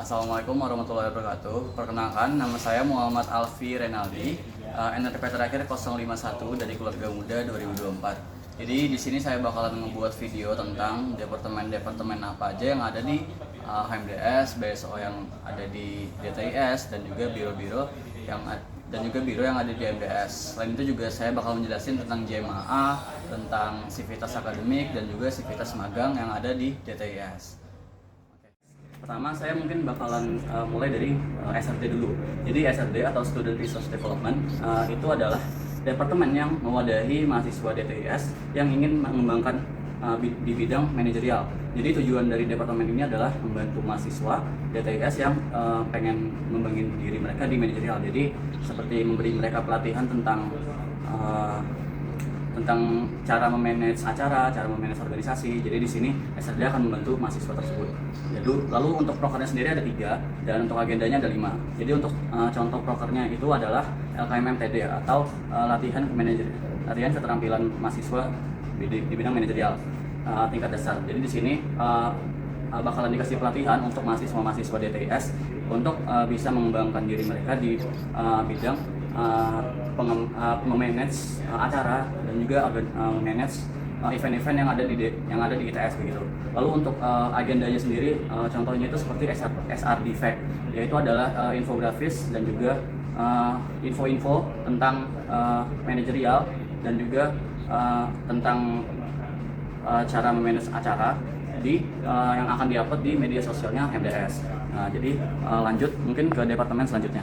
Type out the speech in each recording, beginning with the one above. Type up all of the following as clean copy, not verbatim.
Assalamualaikum warahmatullahi wabarakatuh. Perkenalkan, nama saya Muhammad Alfi Renaldi, NRP terakhir 051 dari Keluarga Muda 2024. Jadi di sini saya bakalan membuat video tentang departemen-departemen apa aja yang ada di HMDS, BSO yang ada di DTIS, dan juga biro-biro yang ada di MDS. Selain itu juga saya bakal menjelaskan tentang JMAA, tentang sivitas akademik, dan juga sivitas magang yang ada di DTIS. Pertama, saya mungkin bakalan mulai dari SRD dulu. Jadi SRD atau Student Resource Development itu adalah departemen yang mewadahi mahasiswa DTIS yang ingin mengembangkan di bidang manajerial. Jadi tujuan dari departemen ini adalah membantu mahasiswa DTIS yang pengen mengembangkan diri mereka di manajerial. Jadi seperti memberi mereka pelatihan tentang cara memanage acara, cara memanage organisasi. Jadi di sini SRD akan membantu mahasiswa tersebut. Lalu untuk prokernya sendiri ada 3 dan untuk agendanya ada 5. Jadi untuk contoh prokernya itu adalah LKMMTD atau latihan keterampilan mahasiswa di bidang manajerial tingkat dasar. Jadi di sini bakalan dikasih pelatihan untuk mahasiswa DTIS untuk bisa mengembangkan diri mereka di bidang memanage acara dan juga manage event-event yang ada di ITS begitu. Lalu untuk agendanya sendiri, contohnya itu seperti SRD Fact, yaitu adalah infografis dan juga info-info tentang manajerial dan juga tentang cara memanage acara yang akan diupload di media sosialnya MDS. Jadi lanjut mungkin ke departemen selanjutnya.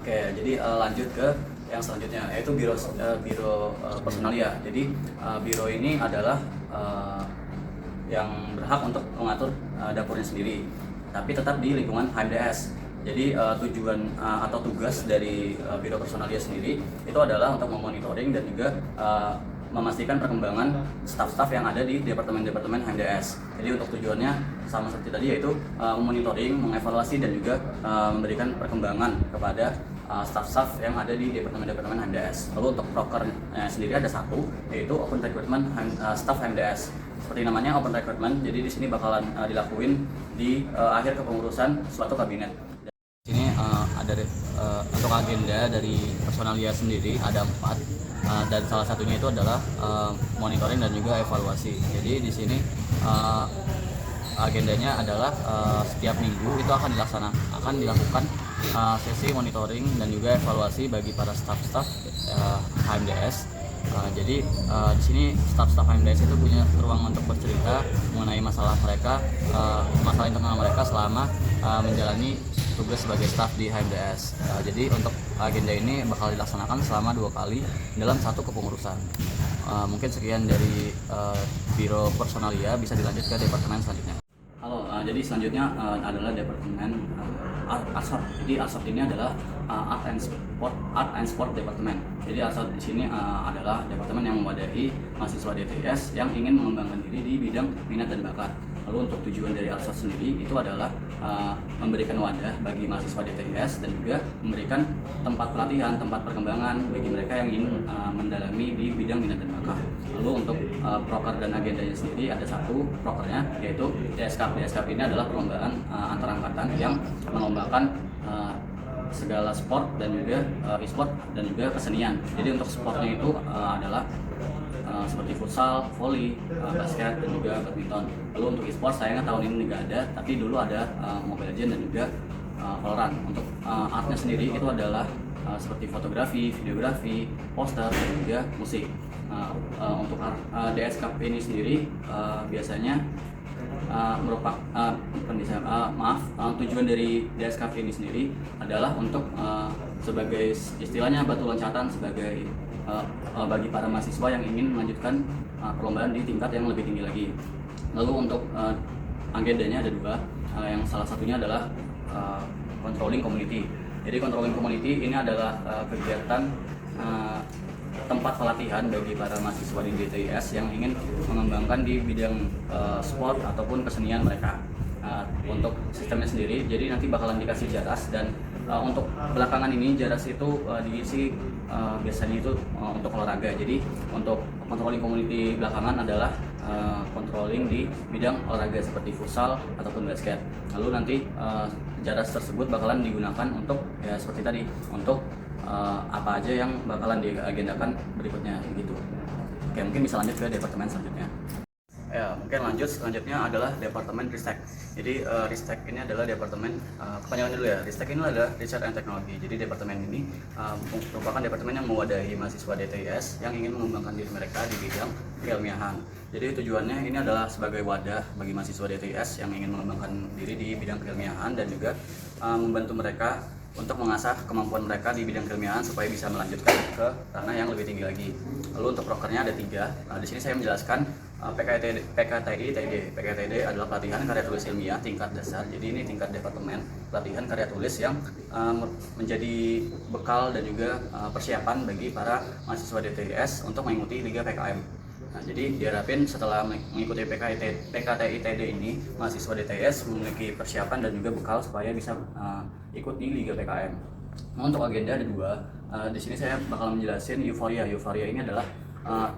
Oke, jadi lanjut ke yang selanjutnya, yaitu biro personalia. Jadi biro ini adalah yang berhak untuk mengatur dapurnya sendiri, tapi tetap di lingkungan HMDS. Jadi tujuan atau tugas dari biro personalia sendiri itu adalah untuk memonitoring dan juga memastikan perkembangan staf-staf yang ada di departemen-departemen HMDS. Jadi untuk tujuannya sama seperti tadi, yaitu memonitoring, mengevaluasi dan juga memberikan perkembangan kepada staf-staf yang ada di departemen-departemen HMDS. Lalu untuk prokernya sendiri ada 1, yaitu Open Recruitment Staff HMDS. Seperti namanya Open Recruitment, jadi di sini bakalan dilakuin di akhir kepengurusan suatu kabinet. Di sini ada untuk agenda dari personalia sendiri ada 4. Dan salah satunya itu adalah monitoring dan juga evaluasi. Jadi di sini agendanya adalah setiap minggu itu akan dilakukan sesi monitoring dan juga evaluasi bagi para staf-staf HMDS. Jadi di sini staf-staf HMDS itu punya ruang untuk bercerita mengenai masalah internal mereka selama menjalani tugas sebagai staf di HMDS. Jadi untuk agenda ini bakal dilaksanakan selama 2 kali dalam satu kepengurusan. Mungkin sekian dari biro personalia, bisa dilanjut ke departemen selanjutnya. Halo, jadi selanjutnya adalah departemen ARSOT. Jadi ARSOT ini adalah Art and Sport Department. Jadi ARSOT di sini adalah departemen yang mewadahi mahasiswa DTIS yang ingin mengembangkan diri di bidang minat dan bakat. Lalu untuk tujuan dari ARSOT sendiri itu adalah memberikan wadah bagi mahasiswa DTIS dan juga memberikan tempat pelatihan, tempat perkembangan bagi mereka yang ingin mendalami di bidang minat dan bakat. Lalu untuk proker dan agendanya sendiri ada 1 prokernya, yaitu DSCAP. DSCAP ini adalah perlombaan antar angkatan yang melombakan segala sport dan juga e-sport dan juga kesenian. Jadi untuk sportnya itu adalah seperti futsal, volley, basket, dan juga badminton. Lalu untuk e-sport sayangnya tahun ini nggak ada, tapi dulu ada Mobile Legends dan juga Valorant. Untuk artnya sendiri itu adalah seperti fotografi, videografi, poster, dan juga musik. Untuk DSKP ini sendiri biasanya tujuan dari DSKP ini sendiri adalah untuk sebagai istilahnya batu loncatan sebagai bagi para mahasiswa yang ingin melanjutkan perlombaan di tingkat yang lebih tinggi lagi. Lalu untuk agendanya ada 2, yang salah satunya adalah controlling community. Jadi controlling community ini adalah kegiatan tempat pelatihan bagi para mahasiswa di DTIS yang ingin mengembangkan di bidang sport ataupun kesenian mereka. Untuk sistemnya sendiri, jadi nanti bakalan dikasih jaras, dan untuk belakangan ini jaras itu diisi biasanya itu untuk olahraga. Jadi untuk controlling community belakangan adalah controlling di bidang olahraga seperti futsal ataupun basket. Lalu nanti jas tersebut bakalan digunakan untuk ya seperti tadi, untuk apa aja yang bakalan diagendakan berikutnya gitu. Oke, mungkin bisa lanjut ke departemen selanjutnya. Ya, mungkin lanjut selanjutnya adalah Departemen Ristek. Jadi Ristek ini adalah departemen, kepanjangan dulu ya, Ristek ini adalah Research and Technology. Jadi departemen ini merupakan departemen yang mewadahi mahasiswa DTIS yang ingin mengembangkan diri mereka di bidang keilmiahan. Jadi tujuannya ini adalah sebagai wadah bagi mahasiswa DTIS yang ingin mengembangkan diri di bidang keilmiahan dan juga membantu mereka untuk mengasah kemampuan mereka di bidang keilmiahan supaya bisa melanjutkan ke ranah yang lebih tinggi lagi. Lalu untuk prokernya ada 3. Di sini saya menjelaskan PKTID adalah pelatihan karya tulis ilmiah tingkat dasar. Jadi ini tingkat departemen pelatihan karya tulis yang menjadi bekal dan juga persiapan bagi para mahasiswa DTIS untuk mengikuti Liga PKM. Nah, jadi diharapin setelah mengikuti PKTID ini, mahasiswa DTIS memiliki persiapan dan juga bekal supaya bisa ikut di Liga PKM. Nah, untuk agenda ada 2. Di sini saya bakal menjelasin euforia. Euforia ini adalah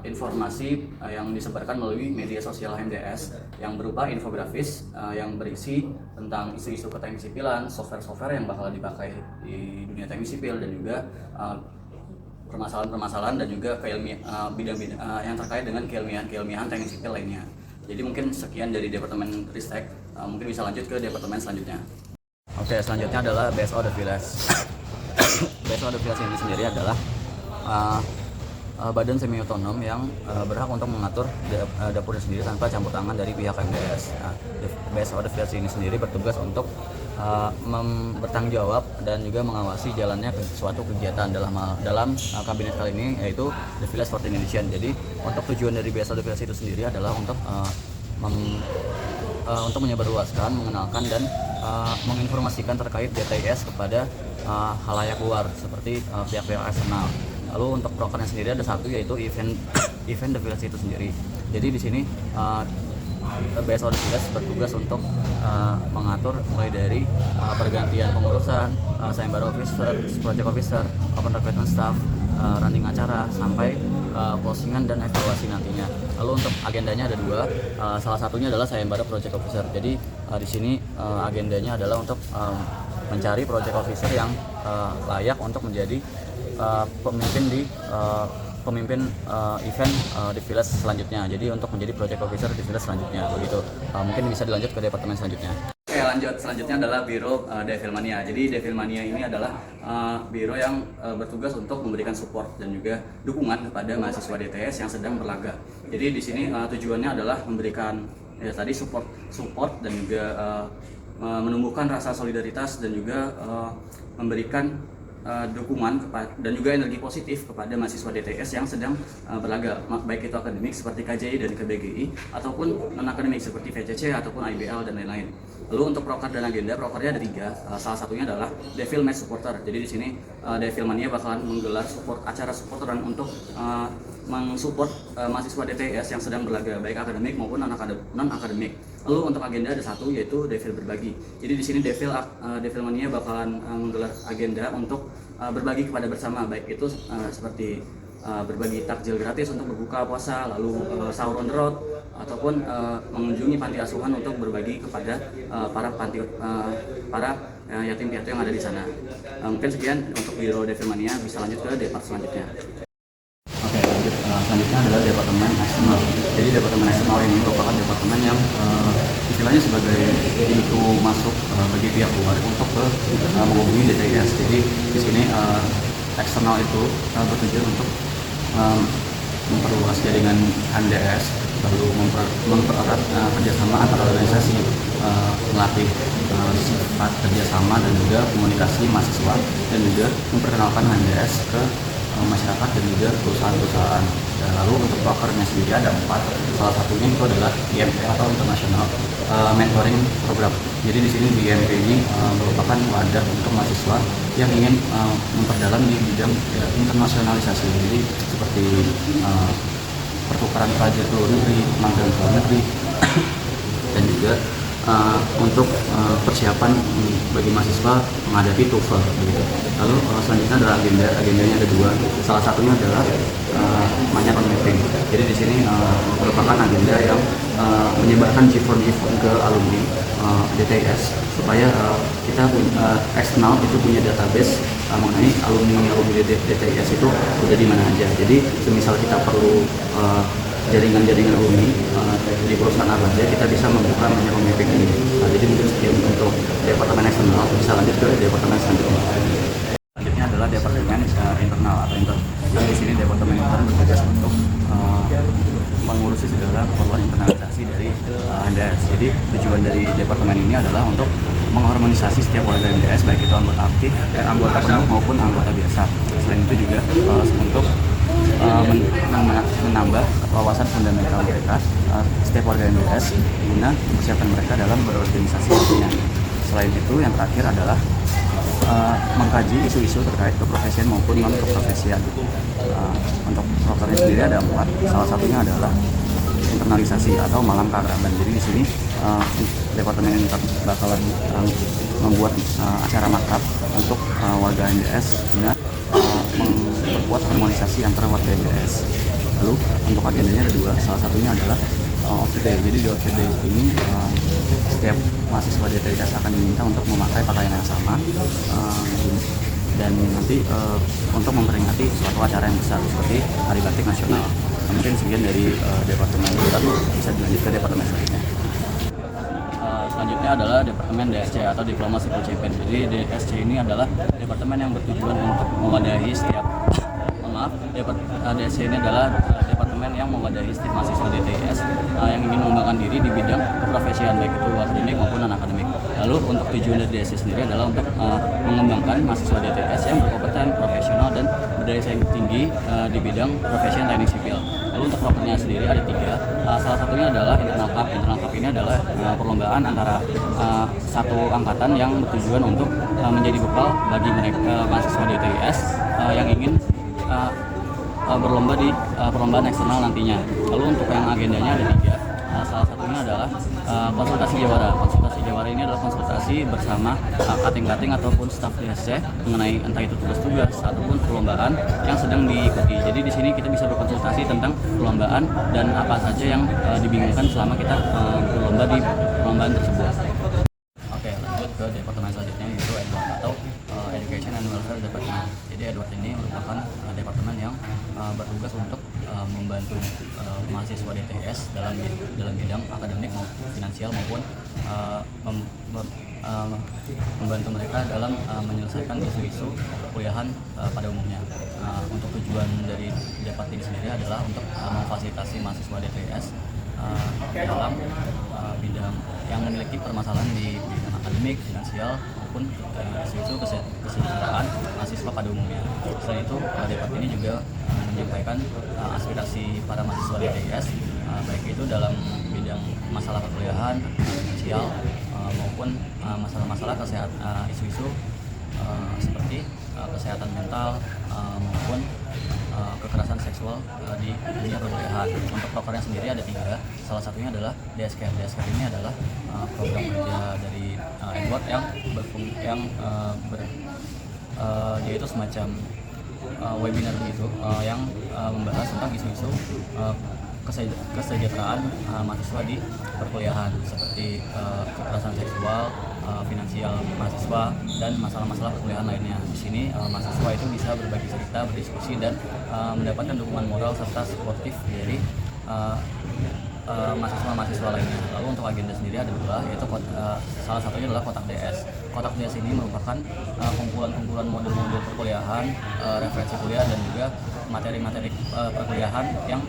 informasi yang disebarkan melalui media sosial HMDS yang berupa infografis yang berisi tentang isu-isu keteknik sipilan, software-software yang bakal dipakai di dunia teknik sipil dan juga permasalahan-permasalahan dan juga bidang-bidang yang terkait dengan keilmiahan teknik sipil lainnya. Jadi mungkin sekian dari Departemen Ristek, mungkin bisa lanjut ke departemen selanjutnya. Oke, selanjutnya adalah BSO The Village. BSO The Village ini sendiri adalah badan semi otonom yang berhak untuk mengatur dapurnya sendiri tanpa campur tangan dari pihak MDS. BSO The Village ini sendiri bertugas untuk bertanggung jawab dan juga mengawasi jalannya suatu kegiatan dalam kabinet kali ini, yaitu The Village 14 Edition. Jadi untuk tujuan dari BSO The Village itu sendiri adalah untuk menyebarluaskan, mengenalkan dan menginformasikan terkait DTIS kepada halayak luar seperti pihak-pihak eksternal. Lalu untuk prokernya sendiri ada 1, yaitu event The Village itu sendiri. Jadi di sini BSO The Village bertugas untuk mengatur mulai dari pergantian pengurusan, sayembara officer, project officer, open recruitment staff, running acara sampai closingan dan evaluasi nantinya. Lalu untuk agendanya ada 2, salah satunya adalah sayembara project officer. Jadi di sini agendanya adalah untuk mencari project officer yang layak untuk menjadi pemimpin event di Village selanjutnya. Jadi untuk menjadi project officer di Village selanjutnya begitu. Mungkin bisa dilanjut ke departemen selanjutnya. Oke, lanjut selanjutnya adalah Biro Devilmania. Jadi Devilmania ini adalah biro yang bertugas untuk memberikan support dan juga dukungan kepada mahasiswa DTS yang sedang berlaga. Jadi di sini tujuannya adalah memberikan tadi support dan juga menumbuhkan rasa solidaritas dan juga memberikan dukungan dan juga energi positif kepada mahasiswa DTS yang sedang berlaga, baik itu akademik seperti KJI dan KBGI ataupun non akademik seperti VCC ataupun IBL dan lain-lain. Lalu untuk proker dan agenda, prokernya ada 3. Salah satunya adalah Devil Match Supporter. Jadi di sini Devilmania bakalan menggelar acara supporteran untuk mensupport mahasiswa DTS yang sedang berlaga, baik akademik maupun non akademik. Lalu untuk agenda ada 1, yaitu Devil Berbagi. Jadi di sini Devilmania bakalan menggelar agenda untuk berbagi kepada bersama, baik itu seperti berbagi takjil gratis untuk berbuka puasa, lalu sahur on the road, ataupun mengunjungi panti asuhan untuk berbagi kepada para yatim piatu yang ada di sana. Mungkin sekian untuk Biro Devilmania, bisa lanjut ke departemen selanjutnya. Oke, lanjut. Selanjutnya adalah departemen eksternal. Jadi departemen eksternal ini merupakan departemen yang istilahnya sebagai pintu masuk bagi pihak luar untuk menghubungi DTIS. Jadi di sini eksternal itu bertujuan untuk memperluas jaringan HMDS, lalu mempererat kerjasama antar organisasi, melatih sifat kerjasama dan juga komunikasi mahasiswa, dan juga memperkenalkan HMDS ke masyarakat dan juga perusahaan-perusahaan. Dan lalu untuk prokernya sendiri ada 4. Salah satunya itu adalah IMP atau International Mentoring Program. Jadi di sini di IMP ini merupakan wadah untuk mahasiswa yang ingin memperdalam di bidang internasionalisasi. Jadi seperti pertukaran pelajar ke luar negeri, magang ke luar negeri, dan juga untuk persiapan bagi mahasiswa menghadapi TOEFL gitu. Lalu selanjutnya adalah agendanya ada dua. Salah satunya adalah Manyar on Mapping. Jadi di sini merupakan agenda yang menyebarkan G4 ke alumni DTIS supaya kita eksternal itu punya database mengenai alumni DTIS itu udah di mana aja. Jadi semisal kita perlu jaringan-jaringan alumni di perusahaan apa aja, kita bisa membuka Manyar on Mapping ini. Jadi mungkin sekian untuk departemen eksternal, bisa lanjut ke departemen selanjutnya. Selanjutnya adalah departemen internal atau intern. Di sini departemen intern bertugas untuk mengurusi segala keperluan internalisasi dari MDS. Jadi tujuan dari departemen ini adalah untuk mengharmonisasi setiap warga MDS, baik itu anggota aktif, anggota penuh maupun anggota biasa. Selain itu juga untuk menambah wawasan fundamental mereka setiap warga MDS guna mempersiapkan mereka dalam berorganisasi nantinya. Selain itu, yang terakhir adalah mengkaji isu-isu terkait keprofesian maupun non keprofesian. Untuk prokernya sendiri ada 4. Salah satunya adalah internalisasi atau malam keakraban. Jadi di sini departemen ini bakalan membuat acara makrab untuk warga MDS guna memperkuat harmonisasi antara warga MDS. Lalu untuk agendanya ada 2. Salah satunya adalah outfit day. Jadi di outfit day ini setiap mahasiswa DTIS akan diminta untuk memakai pakaian yang sama dan nanti untuk memperingati suatu acara yang besar seperti Hari Batik Nasional. Mungkin sekian dari departemen kita, bisa dilanjut ke departemen selanjutnya. Selanjutnya adalah departemen DSC atau Diploma Civil Champion. Jadi DSC ini adalah departemen yang bertujuan untuk mewadahi setiap DSC ini adalah departemen yang mewadahi setiap mahasiswa DTIS yang ingin mengembangkan diri di bidang keprofesian, baik itu akademik maupun non-akademik. Lalu untuk tujuan dari DSC sendiri adalah untuk mengembangkan mahasiswa DTIS yang berkompeten, profesional, dan berdaya saing tinggi di bidang profesi teknik sipil. Lalu untuk prokernya sendiri ada 3. Salah satunya adalah internal cup. Internal cup ini adalah perlombaan antara satu angkatan yang bertujuan untuk menjadi bekal bagi mereka mahasiswa DTIS yang ingin berlomba di perlombaan eksternal nantinya. Lalu untuk yang agendanya ada 3. Salah satunya adalah konsultasi jawara. Konsultasi jawara ini adalah konsultasi bersama kating-kating ataupun staf DSC mengenai entah itu tugas-tugas ataupun perlombaan yang sedang diikuti. Jadi di sini kita bisa berkonsultasi tentang perlombaan dan apa saja yang dibingungkan selama kita berlomba di perlombaan tersebut. Oke, lanjut ke departemen selanjutnya, yaitu Edward atau Education and Welfare Department. Jadi Edward ini merupakan departemen yang bertugas untuk membantu mahasiswa DTS dalam bidang akademik maupun finansial maupun membantu mereka dalam menyelesaikan isu-isu perkuliahan pada umumnya. Untuk tujuan dari Depart ini sendiri adalah untuk memfasilitasi mahasiswa DTS dalam bidang yang memiliki permasalahan di bidang akademik, finansial maupun isu-isu kesejahteraan mahasiswa pada umumnya. Selain itu, Depart ini juga menyampaikan aspirasi para mahasiswa DTIS baik itu dalam bidang masalah perkuliahan, finansial maupun masalah-masalah kesehatan, isu-isu seperti kesehatan mental maupun kekerasan seksual di dunia perkuliahan. Untuk prokernya sendiri ada 3. Salah satunya adalah DSCare. DSCare ini adalah program kerja dari Edward dia itu semacam webinar begitu yang membahas tentang isu-isu kesejahteraan mahasiswa di perkuliahan seperti kekerasan seksual, finansial mahasiswa, dan masalah-masalah perkuliahan lainnya. Di sini mahasiswa itu bisa berbagi cerita, berdiskusi, dan mendapatkan dukungan moral serta sportif dari mahasiswa-mahasiswa lainnya. Lalu untuk agenda sendiri ada 2, yaitu salah satunya adalah kotak DS. Kotak DS ini merupakan kumpulan-kumpulan modul-modul perkuliahan, referensi kuliah, dan juga materi-materi perkuliahan yang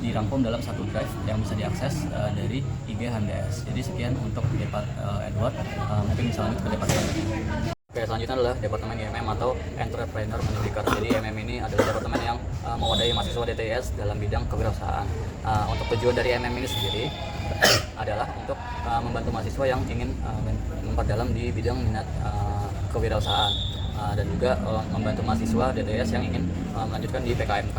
dirangkum dalam satu drive yang bisa diakses dari IG HMDS. Jadi sekian untuk Depart Edward, mungkin bisa lanjut ke Depart selanjutnya. Oke, selanjutnya adalah Departemen IMM atau Entrepreneur Mendidikan. Jadi IMM ini adalah departemen yang mewadahi mahasiswa DTIS dalam bidang kewirausahaan. Untuk tujuan dari IMM ini sendiri adalah untuk membantu mahasiswa yang ingin memperdalam di bidang minat kewirausahaan dan juga membantu mahasiswa DTIS yang ingin melanjutkan di PKMK.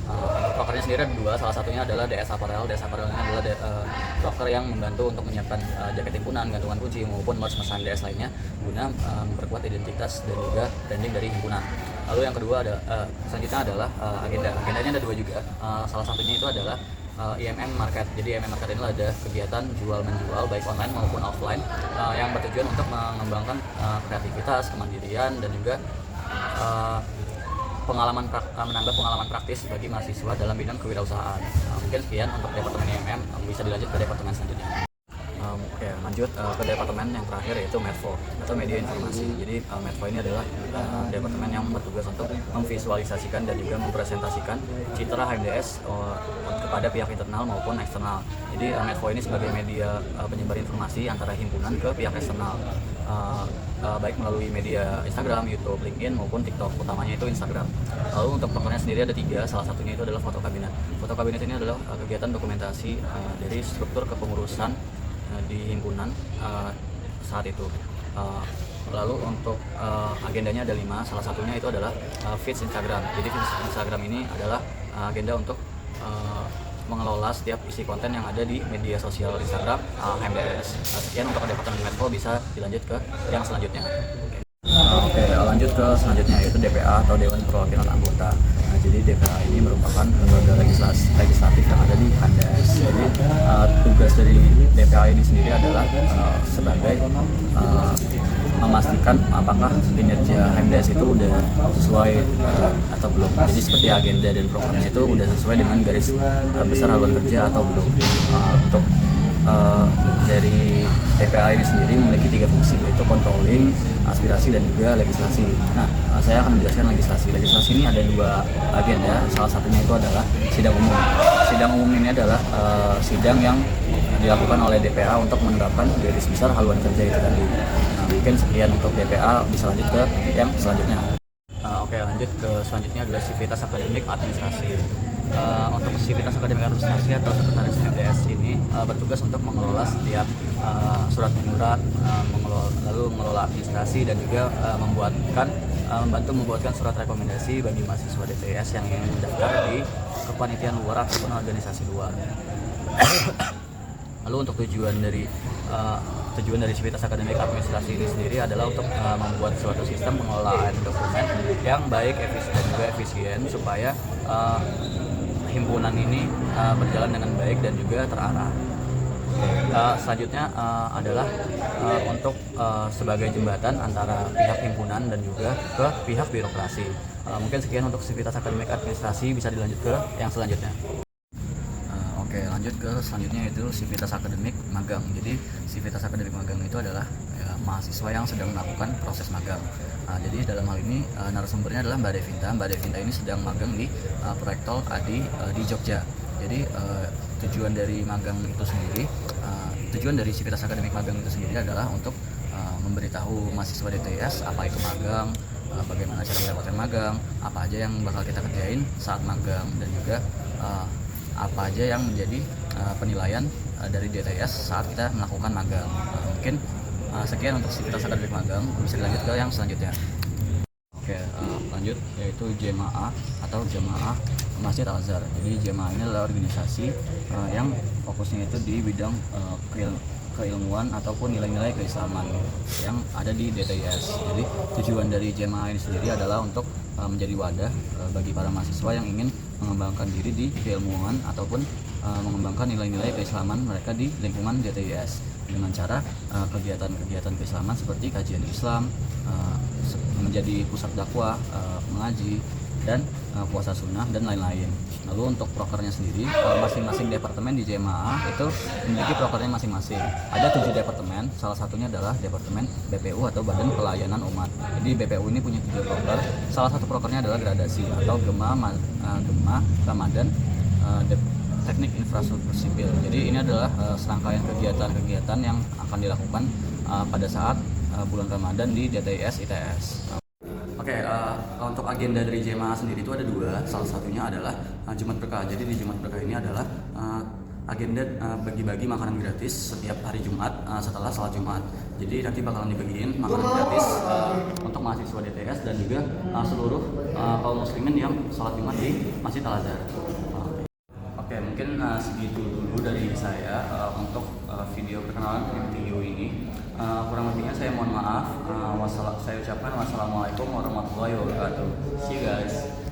Untuk prokernya sendiri ada dua, salah satunya adalah DS Apparel. DS Apparel ini adalah proker yang membantu untuk menyiapkan jaket himpunan, gantungan kunci maupun merch mesan DS lainnya guna memperkuat identitas dan juga branding dari himpunan. Lalu yang kedua selanjutnya adalah agendanya ada dua juga. Salah satunya itu adalah IMM Market. Jadi IMM Market ini ada kegiatan jual menjual baik online maupun offline yang bertujuan untuk mengembangkan kreativitas, kemandirian dan juga menambah pengalaman praktis bagi mahasiswa dalam bidang kewirausahaan. Mungkin sekian untuk departemen IMM, bisa dilanjut ke departemen selanjutnya. Oke, lanjut ke departemen yang terakhir yaitu Medfo atau Media Informasi. Jadi Medfo ini adalah departemen yang bertugas untuk memvisualisasikan dan juga mempresentasikan citra HMDS kepada pihak internal maupun eksternal. Jadi Medfo ini sebagai media penyebar informasi antara himpunan ke pihak eksternal, baik melalui media Instagram, YouTube, LinkedIn maupun TikTok. Utamanya itu Instagram. Lalu untuk prokernya sendiri ada 3, salah satunya itu adalah foto kabinet. Foto kabinet ini adalah kegiatan dokumentasi dari struktur kepengurusan di himpunan saat itu. Lalu untuk agendanya ada 5, salah satunya itu adalah feeds Instagram. Jadi feeds Instagram ini adalah agenda untuk mengelola setiap isi konten yang ada di media sosial Instagram HMDS. Sekian untuk departemen Medfo, bisa dilanjut ke yang selanjutnya. Oke, lanjut ke selanjutnya yaitu DPA atau Dewan Perwakilan Anggota. Jadi DPA ini merupakan lembaga legislatif yang ada di HMDS. Jadi tugas dari DPA ini sendiri adalah sebagai memastikan apakah kinerja HMDS itu udah sesuai atau belum. Jadi seperti agenda dan programnya itu udah sesuai dengan garis besar haluan kerja atau belum. Untuk dari DPA ini sendiri memiliki 3 fungsi, yaitu controlling, aspirasi, dan juga legislasi. Nah, saya akan menjelaskan legislasi. Legislasi ini ada 2 agenda, salah satunya itu adalah sidang umum. Sidang umum ini adalah sidang yang dilakukan oleh DPA untuk menerapkan garis besar haluan kerja itu tadi. Nah, mungkin sekian untuk DPA, bisa lanjut ke yang selanjutnya. Oke, lanjut ke selanjutnya adalah sivitas akademik administrasi. Untuk sivitas akademik administrasi atau sekretaris HMDS ini bertugas untuk mengelola setiap surat menyurat, lalu mengelola administrasi dan juga membantu membuatkan surat rekomendasi bagi mahasiswa DTS yang ingin mendaftar di kepanitiaan luar ataupun organisasi luar. Lalu untuk tujuan dari sivitas akademik administrasi ini sendiri adalah untuk membuat suatu sistem pengelolaan dokumen yang baik dan juga efisien supaya himpunan ini berjalan dengan baik dan juga terarah. Selanjutnya adalah untuk sebagai jembatan antara pihak himpunan dan juga ke pihak birokrasi. Mungkin sekian untuk sivitas akademik administrasi, bisa dilanjut ke yang selanjutnya. Oke, lanjut ke selanjutnya yaitu sivitas akademik magang. Jadi sivitas akademik magang itu adalah mahasiswa yang sedang melakukan proses magang. Jadi dalam hal ini narasumbernya adalah Mbak Devinta. Mbak Devinta ini sedang magang di proyek tol ADI di Jogja. Jadi tujuan dari magang itu sendiri, tujuan dari sivitas akademik magang itu sendiri adalah untuk memberitahu mahasiswa DTS apa itu magang, bagaimana cara mendapatkan magang, apa aja yang bakal kita kerjain saat magang, dan juga apa aja yang menjadi penilaian dari DTS saat kita melakukan magang. Mungkin sekian untuk sivitas akademik magang, bisa dilanjut ke yang selanjutnya. Oke, lanjut yaitu Jemaah atau Jemaah Masjid Al-Azhar. Jadi Jemaah ini adalah organisasi yang fokusnya itu di bidang keilmuan ataupun nilai-nilai keislaman yang ada di DTS. Jadi tujuan dari Jemaah ini sendiri adalah untuk menjadi wadah bagi para mahasiswa yang ingin mengembangkan diri di keilmuan ataupun mengembangkan nilai-nilai keislaman mereka di lingkungan DTS dengan cara kegiatan-kegiatan keislaman seperti kajian Islam, menjadi pusat dakwah, mengaji, dan puasa sunnah dan lain-lain. Lalu untuk prokernya sendiri, masing-masing departemen di Jemaah itu memiliki prokernya masing-masing. Ada 7 departemen, salah satunya adalah departemen BPU atau Badan Pelayanan Umat. Jadi BPU ini punya 3 proker. Salah satu prokernya adalah gradasi atau Gema Ramadan Teknik Infrastruktur Sipil. Jadi ini adalah serangkaian kegiatan-kegiatan yang akan dilakukan pada saat bulan Ramadan di DTS ITS. Oke, untuk agenda dari Jemaah sendiri itu ada 2. Salah satunya adalah Jumat Berkah. Jadi di Jumat Berkah ini adalah agenda bagi-bagi makanan gratis setiap hari Jumat setelah salat Jumat. Jadi nanti bakalan dibagiin makanan gratis untuk mahasiswa DTS dan juga seluruh kaum muslimin yang salat Jumat di Masjid Al Azhar. Oke, mungkin segitu dulu dari saya untuk video perkenalan MTU ini. Kurang lebihnya saya mohon maaf. Saya ucapkan wassalamualaikum warahmatullahi wabarakatuh. See you guys.